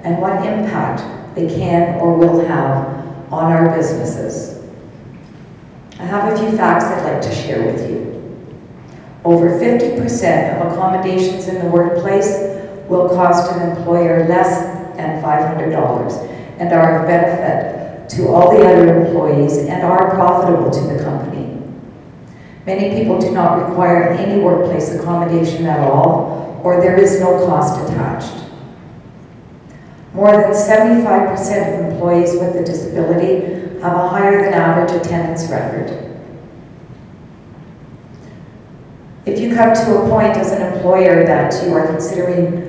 and what impact they can or will have on our businesses. I have a few facts I'd like to share with you. Over 50% of accommodations in the workplace will cost an employer less than $500 and are of benefit to all the other employees and are profitable to the company. Many people do not require any workplace accommodation at all, or there is no cost attached. More than 75% of employees with a disability have a higher than average attendance record. If you come to a point as an employer that you are considering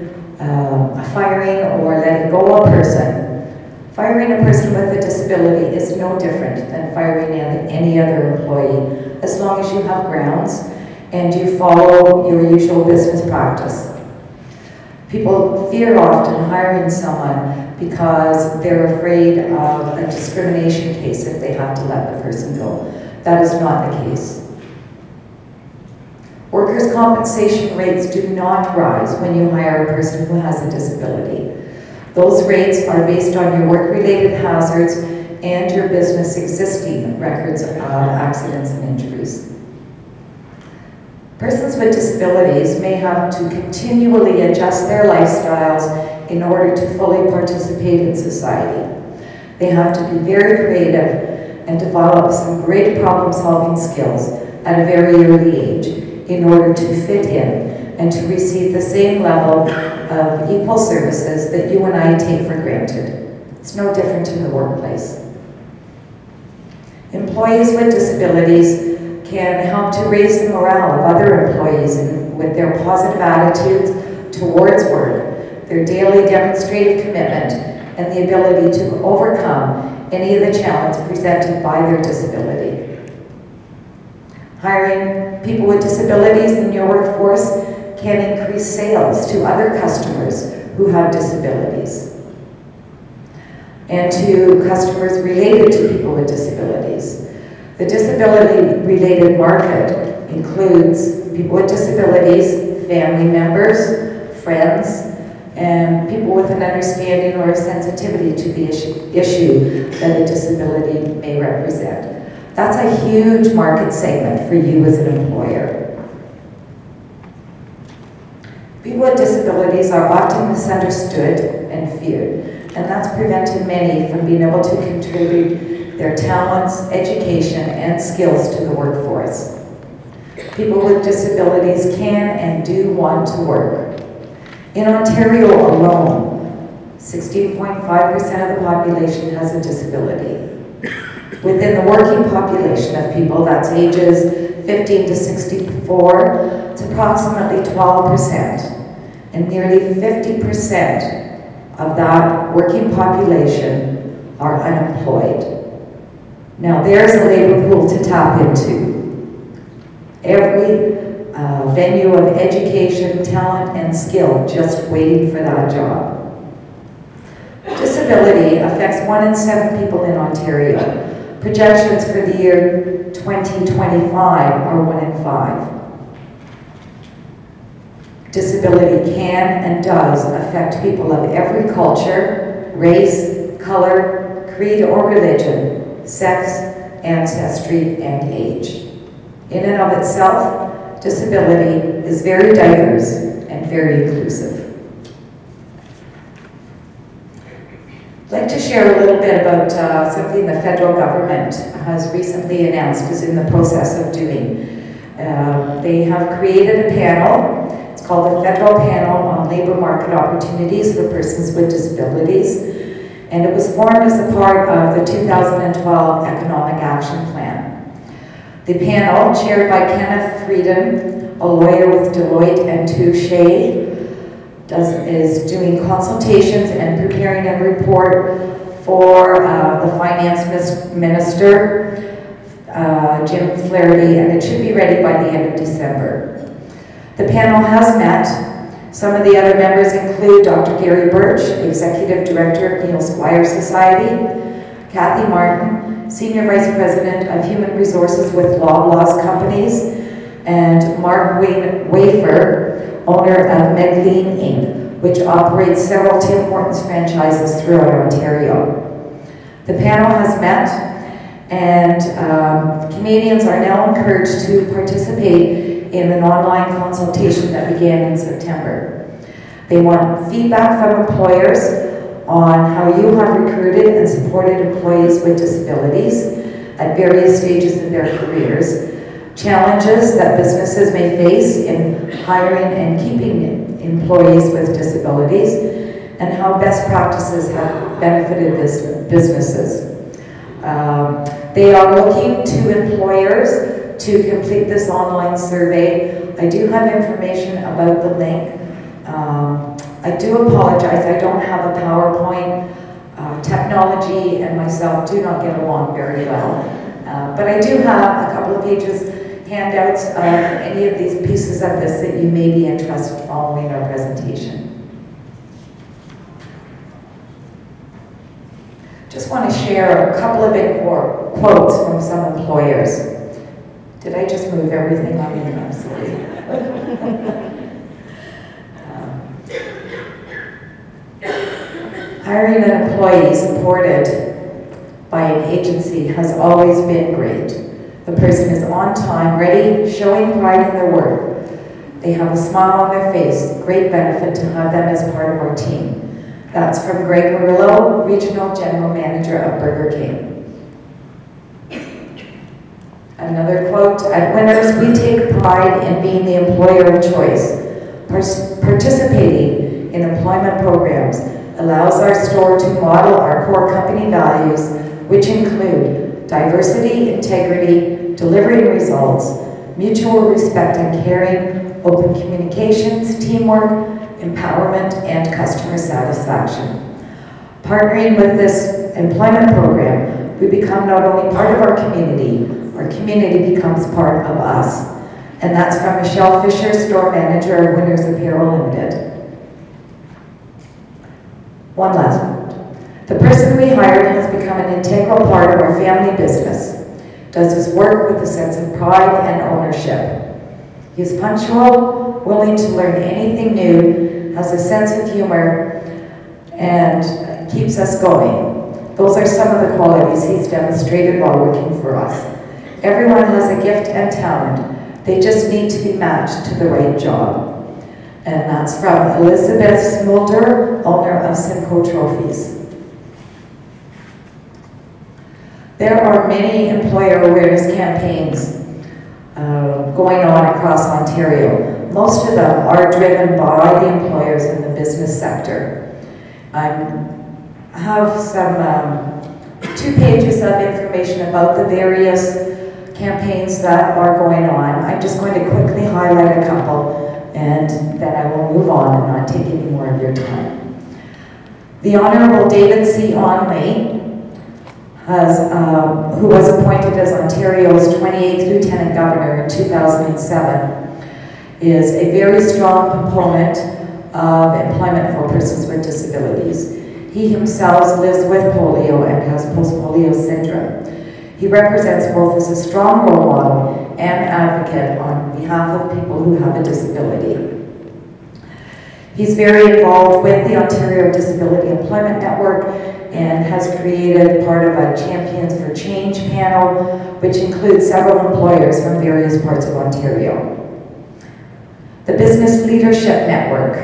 firing or letting go a person, firing a person with a disability is no different than firing any other employee, as long as you have grounds and you follow your usual business practice. People fear often hiring someone because they're afraid of a discrimination case if they have to let the person go. That is not the case. Workers' compensation rates do not rise when you hire a person who has a disability. Those rates are based on your work-related hazards and your business existing records of accidents and injuries. Persons with disabilities may have to continually adjust their lifestyles in order to fully participate in society. They have to be very creative and develop some great problem-solving skills at a very early age in order to fit in and to receive the same level of equal services that you and I take for granted. It's no different in the workplace. Employees with disabilities can help to raise the morale of other employees with their positive attitudes towards work, their daily demonstrated commitment, and the ability to overcome any of the challenges presented by their disability. Hiring people with disabilities in your workforce can increase sales to other customers who have disabilities and to customers related to people with disabilities. The disability-related market includes people with disabilities, family members, friends, and people with an understanding or a sensitivity to the issue that a disability may represent. That's a huge market segment for you as an employer. People with disabilities are often misunderstood and feared, and that's prevented many from being able to contribute their talents, education, and skills to the workforce. People with disabilities can and do want to work. In Ontario alone, 16.5% of the population has a disability. Within the working population of people, that's ages 15 to 64, it's approximately 12%. And nearly 50% of that working population are unemployed. Now there's a labor pool to tap into. Every venue of education, talent, and skill just waiting for that job. Disability affects 1 in 7 people in Ontario. Projections for the year 2025 are 1 in 5. Disability can and does affect people of every culture, race, color, creed or religion, sex, ancestry, and age. In and of itself, disability is very diverse and very inclusive. I'd like to share a little bit about something the federal government has recently announced is in the process of doing. They have created a panel. It's called the Federal Panel on Labor Market Opportunities for Persons with Disabilities, and it was formed as a part of the 2012 Economic Action Plan. The panel, chaired by Kenneth Frieden, a lawyer with Deloitte and Touche, is doing consultations and preparing a report for the Finance Minister, Jim Flaherty, and it should be ready by the end of December. The panel has met. Some of the other members include Dr. Gary Birch, Executive Director of Neil Squire Society, Kathy Martin, Senior Vice President of Human Resources with Loblaws Companies, and Mark Wafer, owner of Medline Inc., which operates several Tim Hortons franchises throughout Ontario. The panel has met, and Canadians are now encouraged to participate in an online consultation that began in September. They want feedback from employers on how you have recruited and supported employees with disabilities at various stages in their careers, challenges that businesses may face in hiring and keeping employees with disabilities, and how best practices have benefited businesses. They are looking to employers to complete this online survey. I do have information about the link. I do apologize, I don't have a PowerPoint. Technology and myself do not get along very well. But I do have a couple of pages, handouts of any of these pieces of this that you may be interested following our presentation. Just want to share a couple of big quotes from some employers. Did I just move everything on me? I'm sorry. Hiring an employee supported by an agency has always been great. The person is on time, ready, showing pride in their work. They have a smile on their face, great benefit to have them as part of our team. That's from Greg Murillo, Regional General Manager of Burger King. Another quote, at Winners, we take pride in being the employer of choice. Participating in employment programs allows our store to model our core company values, which include diversity, integrity, delivering results, mutual respect and caring, open communications, teamwork, empowerment, and customer satisfaction. Partnering with this employment program, we become not only part of our community becomes part of us. And that's from Michelle Fisher, Store Manager of Winners Apparel Limited. One last one. The person we hired has become an integral part of our family business, does his work with a sense of pride and ownership. He is punctual, willing to learn anything new, has a sense of humor, and keeps us going. Those are some of the qualities he's demonstrated while working for us. Everyone has a gift and talent. They just need to be matched to the right job. And that's from Elizabeth Smulder, owner of Simcoe Trophies. There are many employer awareness campaigns going on across Ontario. Most of them are driven by the employers in the business sector. I have some 2 pages of information about the various campaigns that are going on. I'm just going to quickly highlight a couple, and then I will move on and not take any more of your time. The Honourable David C. Onley, who was appointed as Ontario's 28th Lieutenant Governor in 2007, is a very strong proponent of employment for persons with disabilities. He himself lives with polio and has post-polio syndrome. He represents both as a strong role model and advocate on behalf of people who have a disability. He's very involved with the Ontario Disability Employment Network and has created part of a Champions for Change panel, which includes several employers from various parts of Ontario. The Business Leadership Network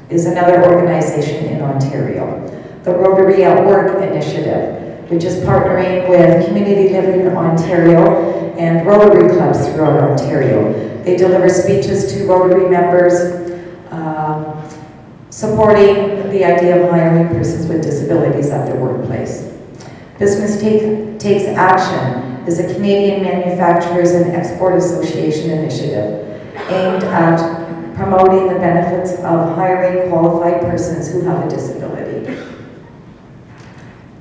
is another organization in Ontario. The Rotary at Work Initiative, which is partnering with Community Living Ontario and Rotary clubs throughout Ontario. They deliver speeches to Rotary members, supporting the idea of hiring persons with disabilities at their workplace. Business Takes Action is a Canadian Manufacturers and Export Association initiative aimed at promoting the benefits of hiring qualified persons who have a disability.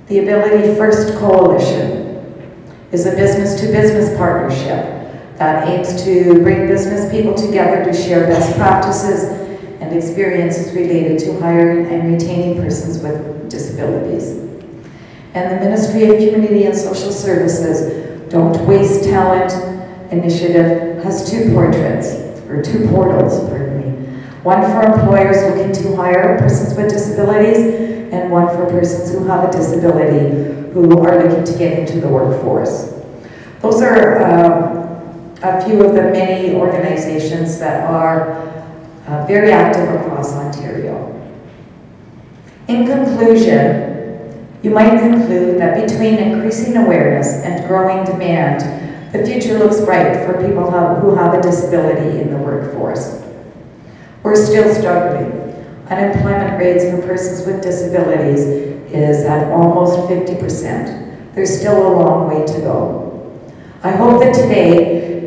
The Ability First Coalition is a business-to-business partnership that aims to bring business people together to share best practices and experiences related to hiring and retaining persons with disabilities. And the Ministry of Community and Social Services Don't Waste Talent initiative has 2 portals, One for employers looking to hire persons with disabilities, and one for persons who have a disability who are looking to get into the workforce. Those are a few of the many organizations that are very active across Ontario. In conclusion, you might conclude that between increasing awareness and growing demand, the future looks bright for people who have a disability in the workforce. We're still struggling. Unemployment rates for persons with disabilities is at almost 50%. There's still a long way to go. I hope that today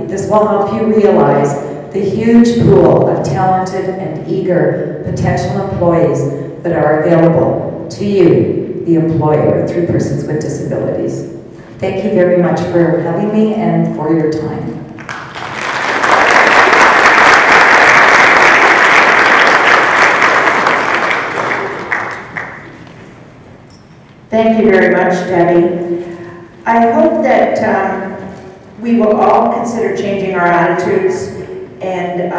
this will help you realize the huge pool of talented and eager potential employees that are available to you, the employer, through persons with disabilities. Thank you very much for having me and for your time. Thank you very much, Debbie. I hope that we will all consider changing our attitudes and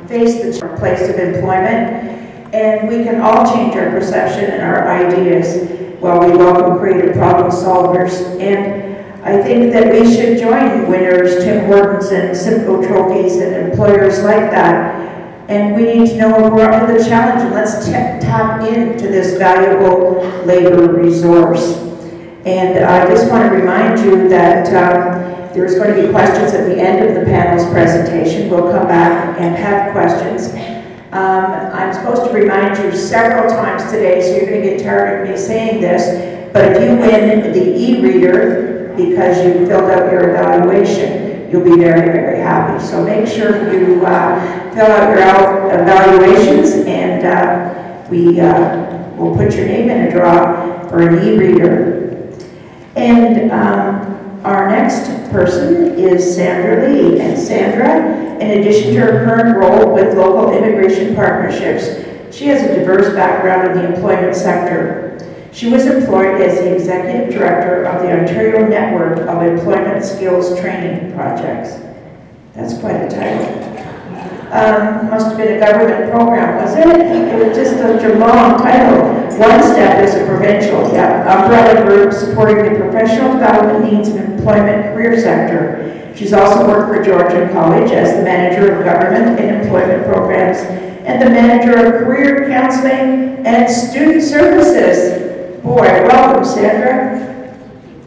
face the place of employment, and we can all change our perception and our ideas while we welcome creative problem solvers. And I think that we should join winners, Tim Hortons and Simcoe trophies and employers like that. And we need to know if we're up to the challenge, and let's tap into this valuable labor resource. And I just want to remind you that there's going to be questions at the end of the panel's presentation. We'll come back and have questions. I'm supposed to remind you several times today, so you're going to get tired of me saying this, but if you win the e-reader because you filled out your evaluation, you'll be very, very happy. So make sure you fill out your evaluations, and we'll put your name in a draw for an e-reader. And our next person is Sandra Lee. And Sandra, in addition to her current role with local immigration partnerships, she has a diverse background in the employment sector. She was employed as the Executive Director of the Ontario Network of Employment Skills Training Projects. That's quite a title. Must have been a government program, was it? It was just such a long title. One Step is a provincial umbrella group supporting the professional development needs of employment career sector. She's also worked for Georgian College as the Manager of Government and Employment Programs and the Manager of Career Counseling and Student Services. Boy, welcome, Sandra.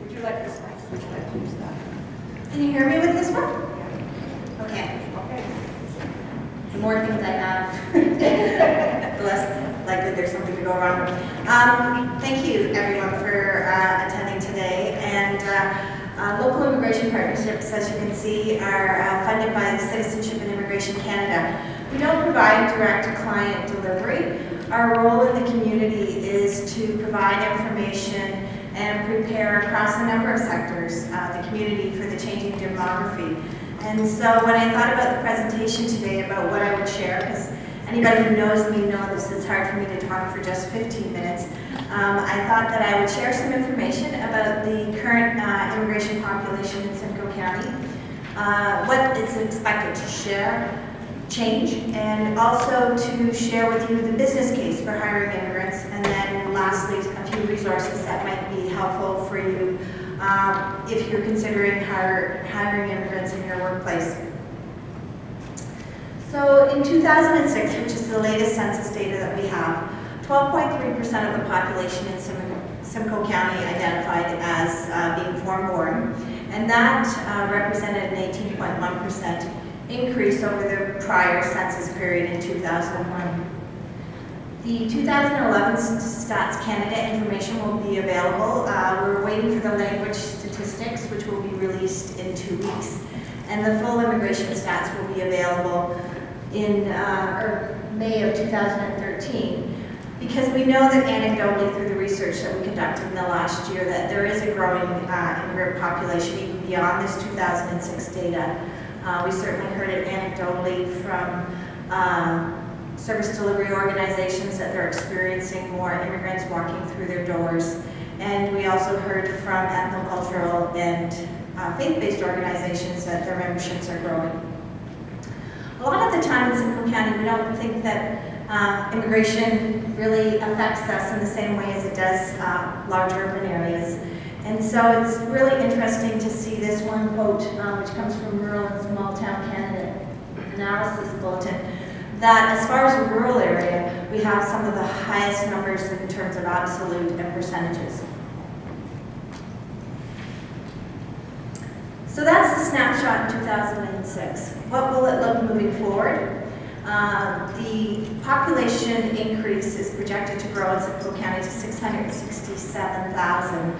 Would you like this one? Would you like to use that? Can you hear me with this one? Okay. The more things I have, the less likely there's something to go wrong. Thank you, everyone, for attending today. And local immigration partnerships, as you can see, are funded by Citizenship and Immigration Canada. We don't provide direct client delivery. Our role in the community is to provide information and prepare across a number of sectors, the community, for the changing demography. And so when I thought about the presentation today, about what I would share, because anybody who knows me knows it's hard for me to talk for just 15 minutes, I thought that I would share some information about the current immigration population in Simcoe County, what is expected to change, and also to share with you the business case for hiring immigrants, and then lastly a few resources that might be helpful for you if you're considering hiring immigrants in your workplace. So in 2006, which is the latest census data that we have, 12.3% of the population in Simcoe County identified as being foreign-born, and that represented an 18.1% increase over the prior census period in 2001. The 2011 Stats Canada information will be available. We're waiting for the language statistics, which will be released in 2 weeks. And the full immigration stats will be available in May of 2013. Because we know that anecdotally through the research that we conducted in the last year that there is a growing immigrant population even beyond this 2006 data. We certainly heard it anecdotally from service delivery organizations that they're experiencing more immigrants walking through their doors. And we also heard from ethnocultural and faith-based organizations that their memberships are growing. A lot of the time in Simcoe County, we don't think that immigration really affects us in the same way as it does large urban areas. And so it's really interesting to see this one quote, which comes from Rural and Small Town Canada Analysis Bulletin, that as far as the rural area, we have some of the highest numbers in terms of absolute and percentages. So that's the snapshot in 2006. What will it look moving forward? The population increase is projected to grow in Simcoe County to 667,000.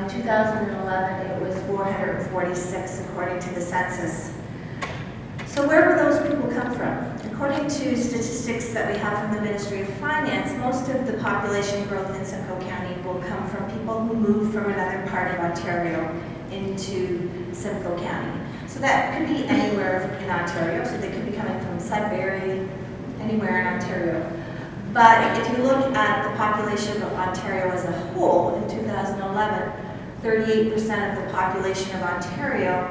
In 2011, it was 446 according to the census. So where will those people come from? According to statistics that we have from the Ministry of Finance, most of the population growth in Simcoe County will come from people who move from another part of Ontario into Simcoe County. So that could be anywhere in Ontario, so they could be coming from Sudbury, anywhere in Ontario. But if you look at the population of Ontario as a whole in 2011, 38% of the population of Ontario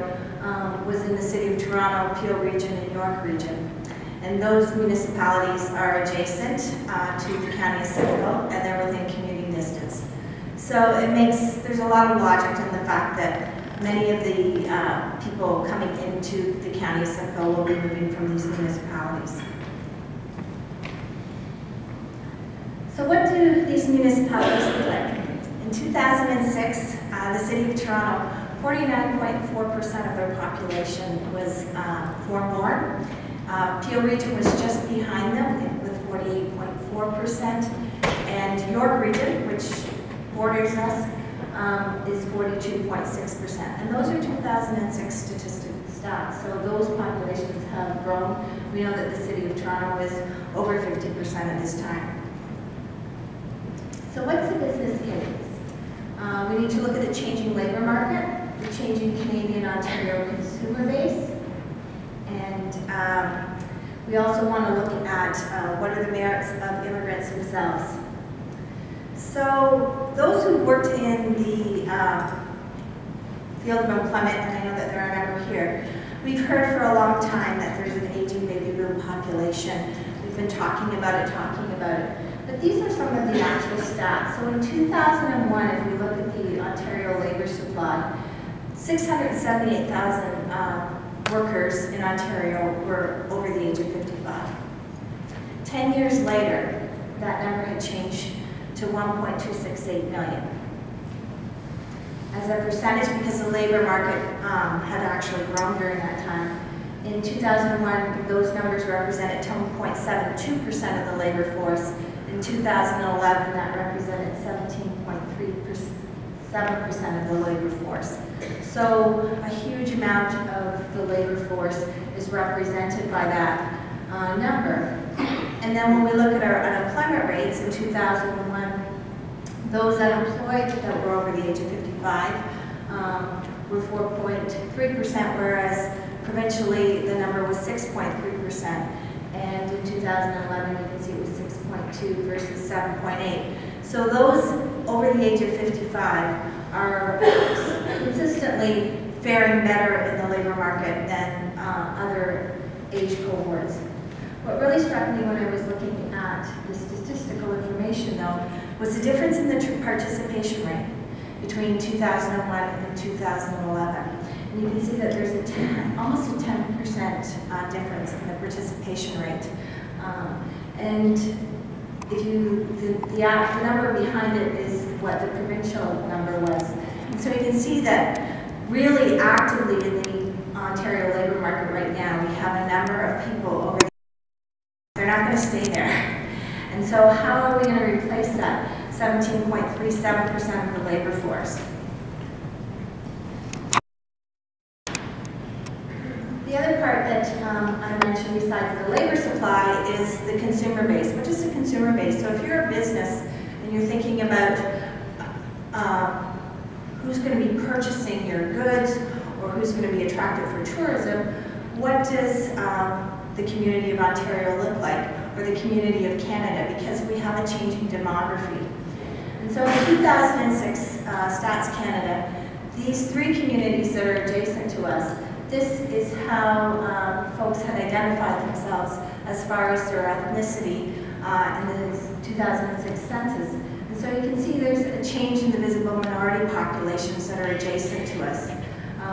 was in the City of Toronto, Peel Region, and York Region. And those municipalities are adjacent to the County of Simcoe, and they're within commuting distance. So there's a lot of logic in the fact that many of the people coming into the County of Simcoe will be moving from these municipalities. So what do these municipalities look like? In 2006, the City of Toronto, 49.4% of their population was foreign-born. Peel Region was just behind them with 48.4%, and York Region, which borders us, is 42.6%. And those are 2006 statistical stats, so those populations have grown. We know that the City of Toronto is over 50% at this time. So what's the business case? We need to look at the changing labor market, the changing Canadian-Ontario consumer base, and we also want to look at what are the merits of immigrants themselves. So those who worked in the field of employment, and I know that there are a number here, we've heard for a long time that there's an aging baby boom population. We've been talking about it. But these are some of the actual stats. So in 2001, if we look at the Ontario labor supply, 678,000 workers in Ontario were over the age of 55. 10 years later, that number had changed to 1.268 million. As a percentage, because the labor market had actually grown during that time, in 2001, those numbers represented 10.72% of the labor force. In 2011, that represented 17.37% of the labor force. So a huge amount of the labor force is represented by that number. And then when we look at our unemployment rates in 2001, those unemployed that were over the age of 55 were 4.3%, whereas provincially the number was 6.3%. And in 2011, you can see it was 6.2 versus 7.8. So those over the age of 55 are consistently faring better in the labor market than other age cohorts. What really struck me when I was looking at the statistical information, though, was the difference in the participation rate between 2001 and 2011. And you can see that there's almost a 10% difference in the participation rate. And if the number behind it is what the provincial number was. And so you can see that really actively in the Ontario labor market right now, we have a number of people over the they're not going to stay there. And so how are we going to replace that 17.37% of the labor force? The other part that I mentioned besides the labor supply is the consumer base. What is the consumer base? So if you're a business and you're thinking about who's going to be purchasing your goods or who's going to be attracted for tourism, what does the community of Ontario look like, or the community of Canada, because we have a changing demography. And so in 2006, Stats Canada, these three communities that are adjacent to us, this is how folks had identified themselves as far as their ethnicity in the 2006 census. And so you can see there's a change in the visible minority populations that are adjacent to us.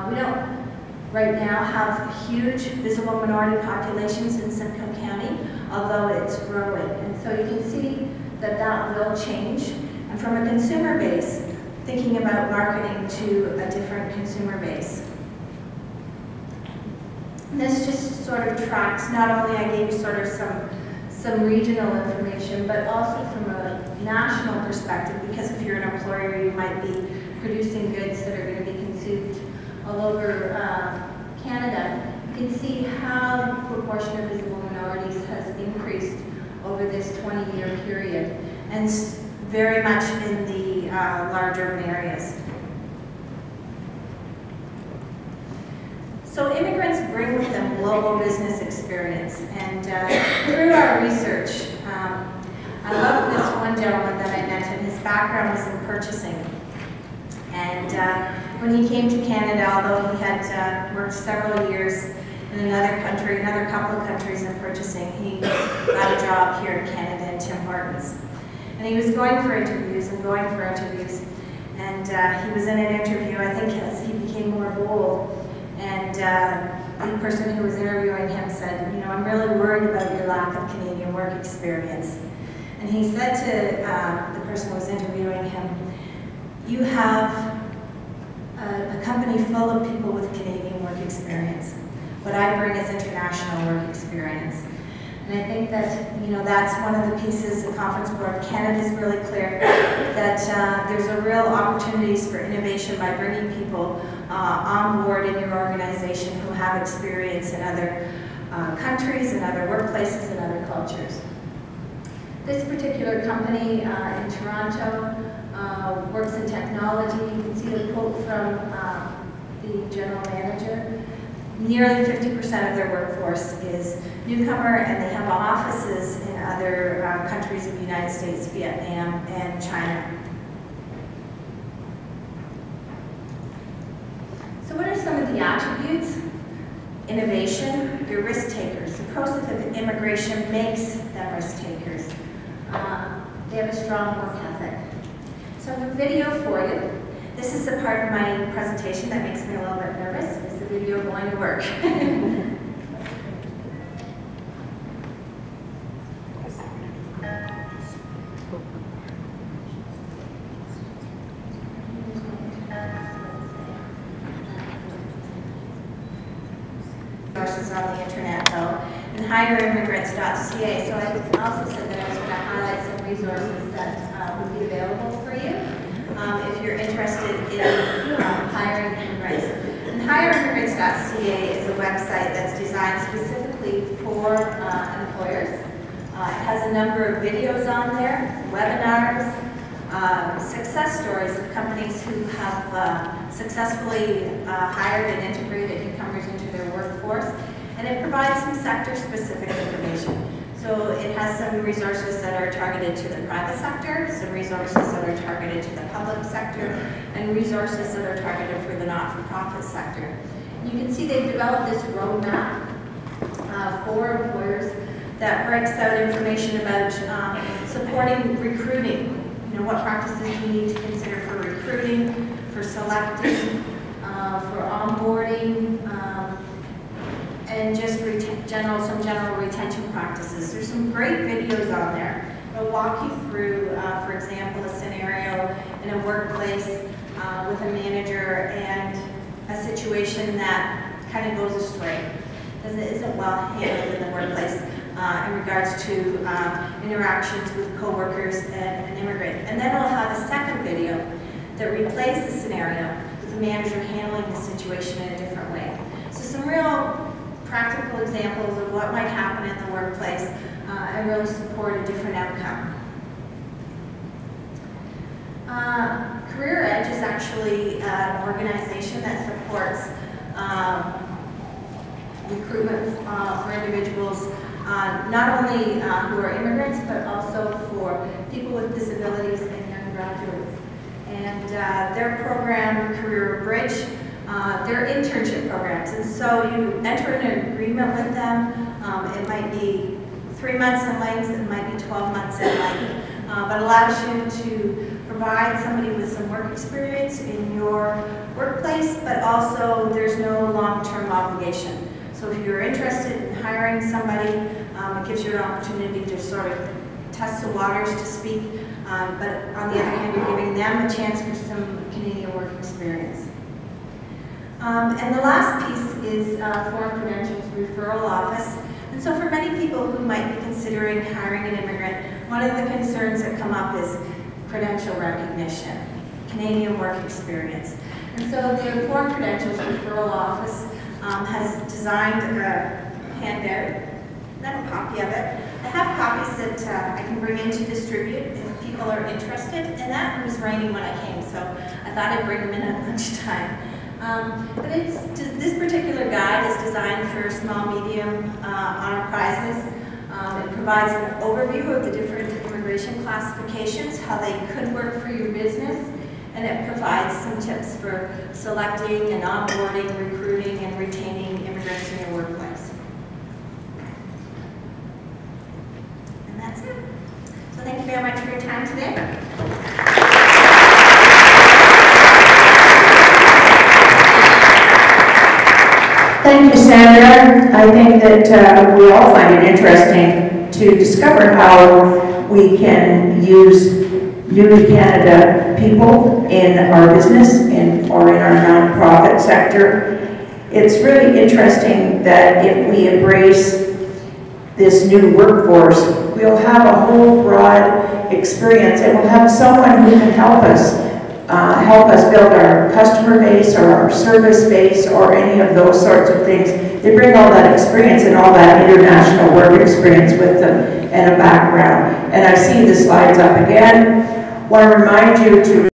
We don't right now have huge visible minority populations in Simcoe County, although it's growing. And so you can see that that will change. And from a consumer base, thinking about marketing to a different consumer base. And this just sort of tracks, not only I gave you sort of some regional information, but also from a national perspective, because if you're an employer, you might be producing goods that are going to be consumed all over Canada. You can see how the proportion of visible minorities has increased over this 20-year period, and very much in the large urban areas. So immigrants bring with them global business experience, and through our research, I love this one gentleman that I met, and his background was in purchasing. And when he came to Canada, although he had worked several years in another country, another couple of countries in purchasing, he got a job here in Canada in Tim Hortons. And he was going for interviews and going for interviews. And he was in an interview, I think, as he became more bold. And the person who was interviewing him said, you know, I'm really worried about your lack of Canadian work experience. And he said to the person who was interviewing him, you have a company full of people with Canadian work experience. What I bring is international work experience. And I think that, you know, that's one of the pieces the Conference Board of Canada is really clear, that there's a real opportunities for innovation by bringing people on board in your organization who have experience in other countries and other workplaces and other cultures. This particular company in Toronto works in technology. You can see the quote from the general manager. Nearly 50% of their workforce is newcomer, and they have offices in other countries of the United States, Vietnam, and China. So what are some of the attributes? Innovation, they're risk takers. The process of immigration makes them risk takers. They have a strong work ethic. So I have a video for you. This is the part of my presentation that makes me a little bit nervous. Is the video going to work? Resources on the internet though, and hireimmigrants.ca. So I also said that I was going to highlight some resources that would be available for you if you're interested in hiring immigrants. And hireimmigrants.ca is a website that's designed specifically for employers. It has a number of videos on there, webinars, success stories of companies who have successfully hired and integrated newcomers into their workforce, and it provides some sector-specific information. So it has some resources that are targeted to the private sector, some resources that are targeted to the public sector, and resources that are targeted for the not-for-profit sector. You can see they've developed this roadmap for employers that breaks out information about supporting recruiting. You know, what practices you need to consider for recruiting, for selecting, for onboarding, and just some general retention practices. There's some great videos on there. It'll walk you through, for example, a scenario in a workplace with a manager and a situation that kind of goes astray, isn't well handled in the workplace in regards to interactions with coworkers and an immigrant. And then I'll have a second video that replays the scenario with the manager handling the situation in a different way. So some real practical examples of what might happen in the workplace and really support a different outcome. Career Edge is actually an organization that supports recruitment for individuals, not only who are immigrants, but also for people with disabilities and young graduates. And their program, Career Bridge, They're internship programs, and so you enter an agreement with them. It might be 3 months in length, it might be 12 months in length, but allows you to provide somebody with some work experience in your workplace, but also there's no long-term obligation. So if you're interested in hiring somebody, it gives you an opportunity to sort of test the waters, to speak, but on the other hand, you're giving them a chance for some Canadian work experience. And the last piece is Foreign Credentials Referral Office. And so for many people who might be considering hiring an immigrant, one of the concerns that come up is credential recognition, Canadian work experience. And so the Foreign Credentials Referral Office has designed a handout. I have a copy of it. I have copies that I can bring in to distribute if people are interested. And that it was raining when I came, so I thought I'd bring them in at lunchtime. But this particular guide is designed for small, medium enterprises. It provides an overview of the different immigration classifications, how they could work for your business, and it provides some tips for selecting and onboarding, recruiting, and retaining immigrants in your workplace. And that's it. So thank you very much for your time today. Thank you, Sandra. I think that we all find it interesting to discover how we can use New to Canada people in our business or in our nonprofit sector. It's really interesting that if we embrace this new workforce, we'll have a whole broad experience, and we'll have someone who can help us build our customer base or our service base or any of those sorts of things. They bring all that experience and all that international work experience with them and a background. And I see the slides up again. Want to remind you to